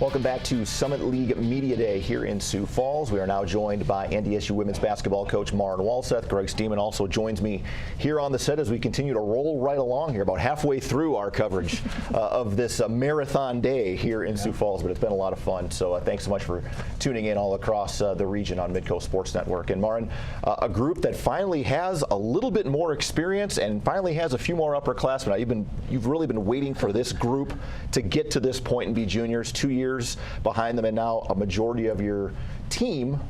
Welcome back to Summit League Media Day here in Sioux Falls. We are now joined by NDSU women's basketball coach Maren Walseth. Greg Stemen also joins me here on the set as we continue to roll right along here, about halfway through our coverage of this marathon day here in Sioux Falls. But it's been a lot of fun, so thanks so much for tuning in all across the region on Midco Sports Network. And Maren, a group that finally has a little bit more experience and finally has a few more upperclassmen. You've really been waiting for this group to get to this point and be juniors. 2 years behind them, and now a majority of your team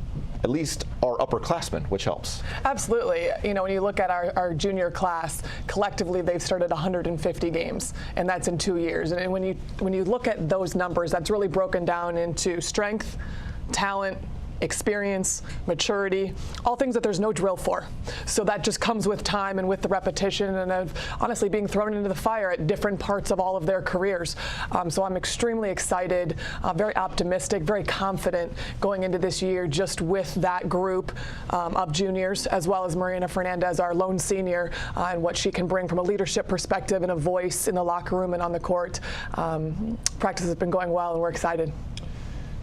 at least are upperclassmen, which helps. Absolutely. You know, when you look at our junior class, collectively they've started 150 games, and that's in 2 years. And when you look at those numbers, that's really broken down into strength, talent, experience, maturity, all things that there's no drill for. So that just comes with time and with the repetition and of honestly being thrown into the fire at different parts of all of their careers. So I'm extremely excited, very optimistic, very confident going into this year just with that group of juniors, as well as Marina Fernandez, our lone senior, and what she can bring from a leadership perspective and a voice in the locker room and on the court. Practice has been going well, and we're excited.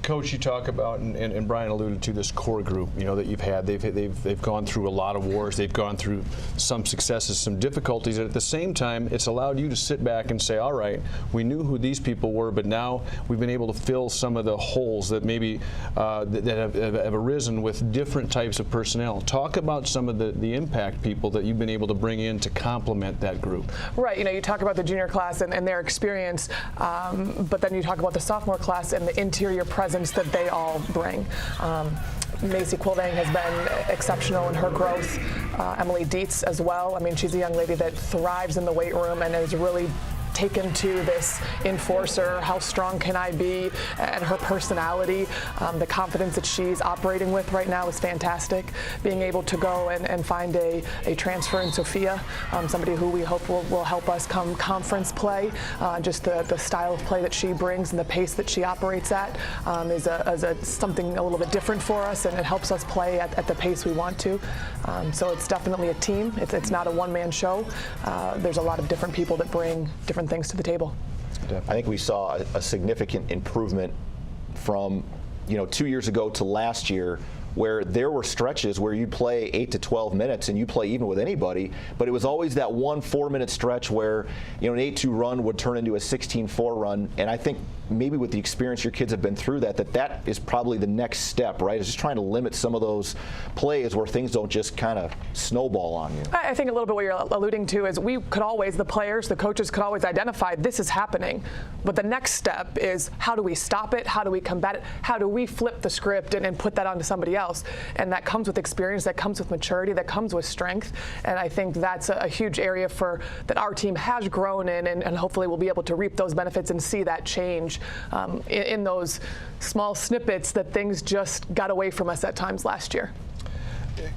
Coach, you talk about, and Brian alluded to, this core group, you know, that you've had. They've gone through a lot of wars. They've gone through some successes, some difficulties. And at the same time, it's allowed you to sit back and say, all right, we knew who these people were, but now we've been able to fill some of the holes that maybe that have arisen with different types of personnel. Talk about some of the impact people that you've been able to bring in to complement that group. Right. You know, you talk about the junior class and their experience, but then you talk about the sophomore class and the interior presence that they all bring. Macy Quilvang has been exceptional in her growth. Emily Dietz as well. I mean, she's a young lady that thrives in the weight room and is really taken to this enforcer, how strong can I be, and her personality, the confidence that she's operating with right now is fantastic. Being able to go and find a transfer in Sophia, somebody who we hope will help us come conference play, just the style of play that she brings and the pace that she operates at is something a little bit different for us, and it helps us play at the pace we want to. So it's definitely a team. It's not a one-man show. There's a lot of different people that bring different things to the table. I think we saw a significant improvement from 2 years ago to last year, where there were stretches where you'd play 8 to 12 minutes and you play even with anybody, but it was always that 1 4-minute stretch where an 8-2 run would turn into a 16-4 run. And I think maybe with the experience your kids have been through, that is probably the next step, right? Is just trying to limit some of those plays where things don't just kind of snowball on you. I think a little bit what you're alluding to is we could always, the players, the coaches could always identify this is happening, but the next step is how do we stop it? How do we combat it? How do we flip the script and put that onto somebody else? And that comes with experience, that comes with maturity, that comes with strength. And I think that's a huge area that our team has grown in, and hopefully we'll be able to reap those benefits and see that change in those small snippets that things just got away from us at times last year.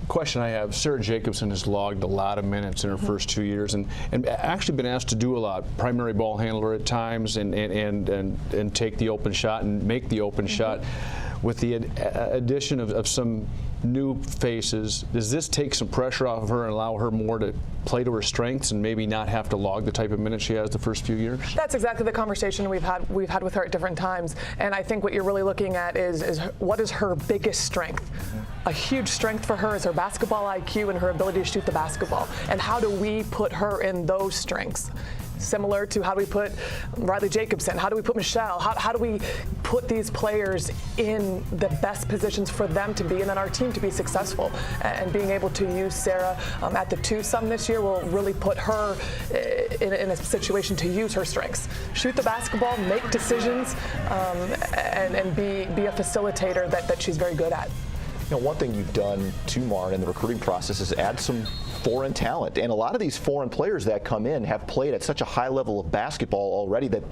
Question I have, Sarah Jacobson has logged a lot of minutes in her first 2 years and actually been asked to do a lot. Primary ball handler at times and take the open shot and make the open shot. With the addition of some new faces, does this take some pressure off of her and allow her more to play to her strengths and maybe not have to log the type of minutes she has the first few years? That's exactly the conversation we've had with her at different times. And I think what you're really looking at is what is her biggest strength? A huge strength for her is her basketball IQ and her ability to shoot the basketball. And how do we put her in those strengths? Similar to how do we put Riley Jacobson, how do we put Michelle, how do we put these players in the best positions for them to be and then our team to be successful. And being able to use Sarah at the 2 some this year will really put her in a situation to use her strengths. Shoot the basketball, make decisions, and be a facilitator that she's very good at. One thing you've done too, Maren, in the recruiting process is add some foreign talent. And a lot of these foreign players that come in have played at such a high level of basketball already that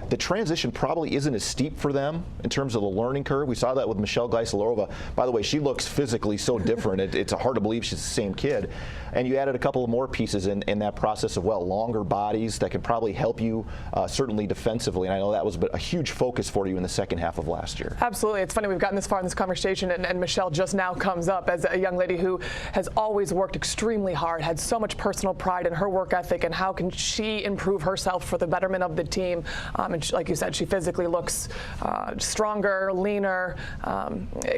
the transition probably isn't as steep for them in terms of the learning curve. We saw that with Michelle Geiselorova. By the way, she looks physically so different. It's hard to believe she's the same kid. And you added a couple of more pieces in that process of, longer bodies that can probably help you certainly defensively. And I know that was a huge focus for you in the second half of last year. Absolutely. It's funny we've gotten this far in this conversation, and Michelle just now comes up as a young lady who has always worked extremely hard, had so much personal pride in her work ethic, and how can she improve herself for the betterment of the team. And she, like you said, she physically looks stronger, leaner.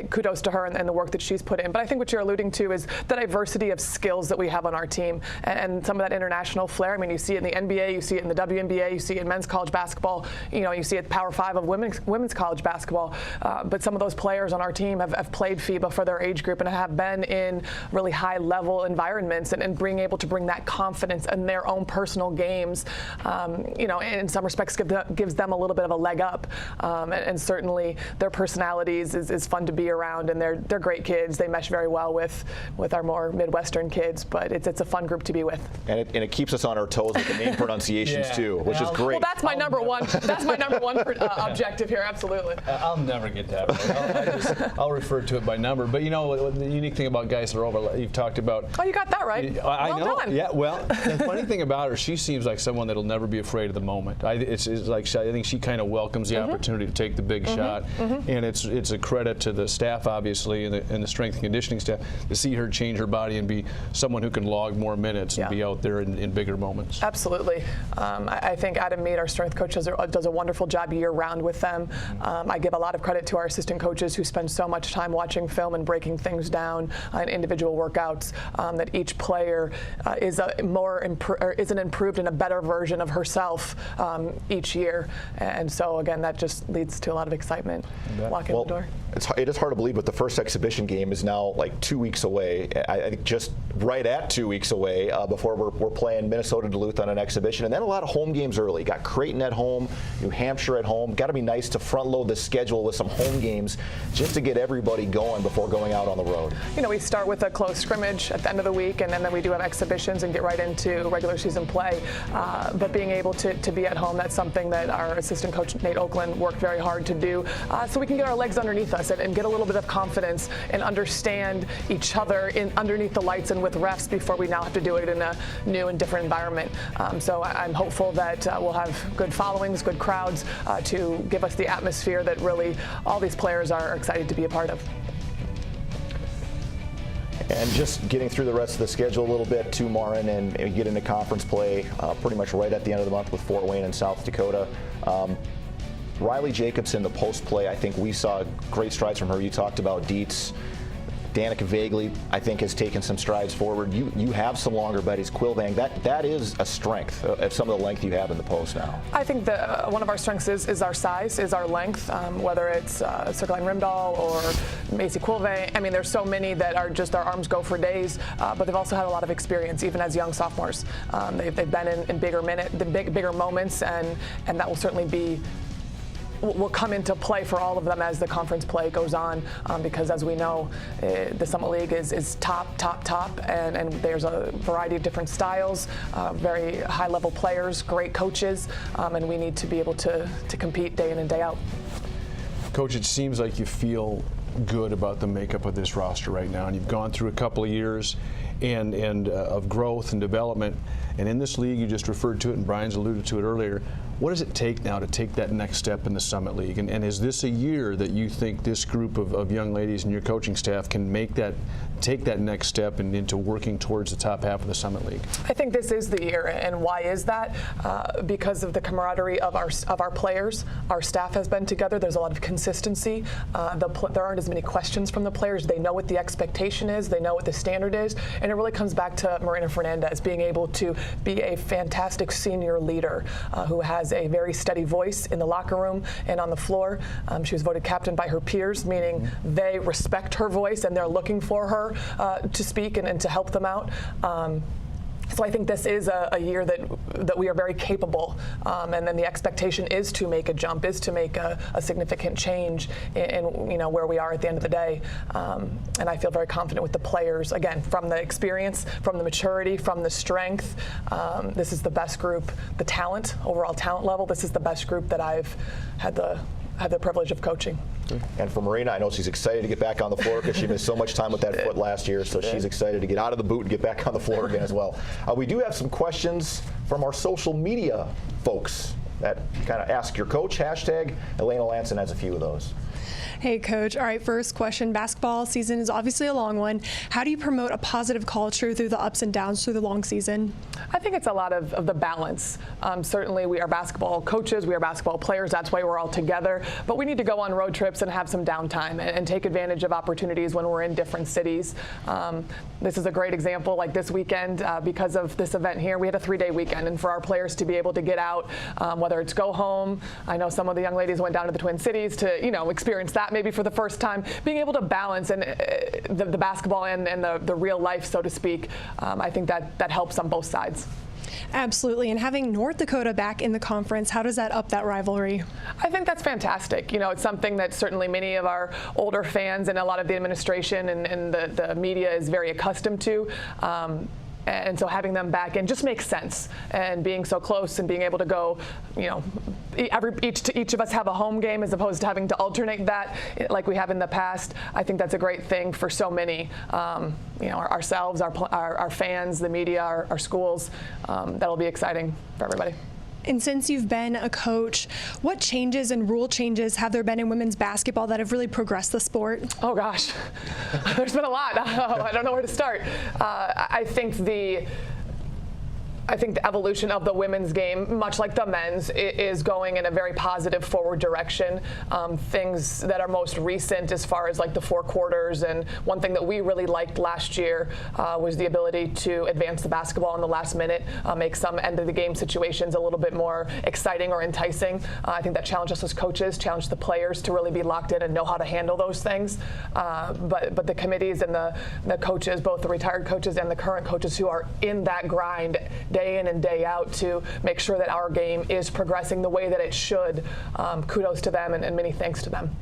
Kudos to her and the work that she's put in. But I think what you're alluding to is the diversity of skills that we have on our team and some of that international flair. I mean, you see it in the NBA, you see it in the WNBA, you see it in men's college basketball, you see it Power 5 of women's college basketball. But some of those players on our team have played FIBA for their age group and have been in really high-level environments and being able to bring that confidence in their own personal games, in some respects gives them a little bit of a leg up. And certainly their personalities is fun to be around, and they're great kids. They mesh very well with our more Midwestern kids, but it's a fun group to be with. And it keeps us on our toes with the name pronunciations too, which is great. Well, that's my number one. That's my number one objective here. Absolutely. I'll never get that right. I'll refer to it by number. But the unique thing about guys that are over, you've talked about. Oh, you got that right. I know. Done. Yeah. Well, the funny thing about her, she seems like someone that'll never be afraid of the moment. I think she kind of welcomes the opportunity to take the big shot, and it's a credit to the staff, obviously, and the strength and conditioning staff to see her change her body and be someone who can log more minutes and be out there in bigger moments. Absolutely. I think Adam Mead, our strength coach, does a wonderful job year-round with them. I give a lot of credit to our assistant coaches who spend so much time watching film and breaking things down in individual workouts, that each player is an improved and a better version of herself each year. And so, again, that just leads to a lot of excitement walking in the door. It is hard to believe, but the first exhibition game is now like 2 weeks away. I think just right at 2 weeks away before we're playing Minnesota Duluth on an exhibition, and then a lot of home games early. Got Creighton at home, New Hampshire at home. Got to be nice to front load the schedule with some home games just to get everybody going before going out on the road. We start with a close scrimmage at the end of the week, and then we do have exhibitions and get right into regular season play. But being able to be at home, that's something that our assistant coach Nate Oakland worked very hard to do, so we can get our legs underneath us and get a little bit of confidence and understand each other underneath the lights and with refs before we now have to do it in a new and different environment. So I'm hopeful that we'll have good followings, good crowds to give us the atmosphere that really all these players are excited to be a part of. And just getting through the rest of the schedule a little bit too, Maren, and get into conference play pretty much right at the end of the month with Fort Wayne and South Dakota. Riley Jacobson, the post play, I think we saw great strides from her. You talked about Dietz. Danica Vagley, I think, has taken some strides forward. You have some longer buddies. Quilvang, that is a strength of some of the length you have in the post now. I think that one of our strengths is our size, is our length, whether it's Circline Rimdahl or Macy Quilvang. I mean, there's so many that are just our arms go for days, but they've also had a lot of experience, even as young sophomores. They've been in bigger moments, and that will certainly will come into play for all of them as the conference play goes on, because as we know, the Summit League is top, and there's a variety of different styles, very high-level players, great coaches, and we need to be able to compete day in and day out. Coach, it seems like you feel good about the makeup of this roster right now, and you've gone through a couple of years and of growth and development, and in this league, you just referred to it, and Brian's alluded to it earlier. What does it take now to take that next step in the Summit League? And is this a year that you think this group of young ladies and your coaching staff can take that next step into working towards the top half of the Summit League? I think this is the year, and why is that? Because of the camaraderie of our players. Our staff has been together. There's a lot of consistency. There aren't as many questions from the players. They know what the expectation is. They know what the standard is, and it really comes back to Marina Fernandez being able to be a fantastic senior leader who has a very steady voice in the locker room and on the floor. She was voted captain by her peers, meaning they respect her voice and they're looking for her to speak and to help them out. So I think this is a year that we are very capable, and then the expectation is to make a jump, is to make a significant change in where we are at the end of the day. And I feel very confident with the players, again, from the experience, from the maturity, from the strength. This is the best group, the talent, overall talent level. This is the best group that I've had the privilege of coaching. And for Marina, I know she's excited to get back on the floor because she missed so much time with that foot last year, so she's excited to get out of the boot and get back on the floor again as well. We do have some questions from our social media folks that kind of ask your coach, hashtag. Elena Lanson has a few of those. Hey, Coach. All right, first question. Basketball season is obviously a long one. How do you promote a positive culture through the ups and downs through the long season? I think it's a lot of the balance. Certainly, we are basketball coaches, we are basketball players. That's why we're all together. But we need to go on road trips and have some downtime and take advantage of opportunities when we're in different cities. This is a great example. Like this weekend, because of this event here, we had a 3-day weekend, and for our players to be able to get out, whether it's go home. I know some of the young ladies went down to the Twin Cities to, experience that maybe for the first time. Being able to balance and the basketball and the real life, so to speak, I think that helps on both sides. Absolutely. And having North Dakota back in the conference, how does that up that rivalry? I think that's fantastic. It's something that certainly many of our older fans and a lot of the administration and the media is very accustomed to. And so having them back in just makes sense. And being so close and being able to go, each of us have a home game as opposed to having to alternate that like we have in the past. I think that's a great thing for so many, ourselves, our fans, the media, our schools. That'll be exciting for everybody. And since you've been a coach, what changes and rule changes have there been in women's basketball that have really progressed the sport? Oh gosh, there's been a lot. I don't know where to start. I think the evolution of the women's game, much like the men's, is going in a very positive forward direction. Things that are most recent as far as like the 4 quarters, and one thing that we really liked last year was the ability to advance the basketball in the last minute, make some end of the game situations a little bit more exciting or enticing. I think that challenged us as coaches, challenged the players to really be locked in and know how to handle those things. But the committees and the coaches, both the retired coaches and the current coaches who are in that grind day in and day out to make sure that our game is progressing the way that it should. Kudos to them and many thanks to them.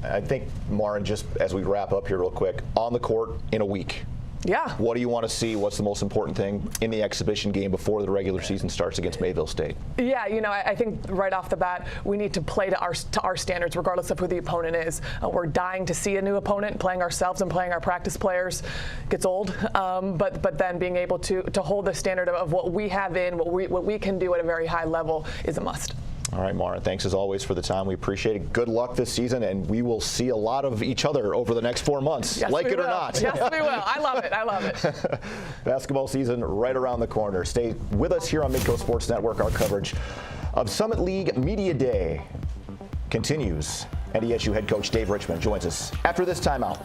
I think, Maren, just as we wrap up here real quick, on the court in a week. Yeah. What do you want to see? What's the most important thing in the exhibition game before the regular season starts against Mayville State? Yeah, I think right off the bat, we need to play to our standards, regardless of who the opponent is. We're dying to see a new opponent. Playing ourselves and playing our practice players gets old. But then being able to hold the standard of what we have what we can do at a very high level is a must. All right, Maren, thanks as always for the time. We appreciate it. Good luck this season, and we will see a lot of each other over the next 4 months, yes, like it will. or not. Yes, we will. I love it. I love it. Basketball season right around the corner. Stay with us here on Midco Sports Network. Our coverage of Summit League Media Day continues. NDSU head coach Dave Richmond joins us after this timeout.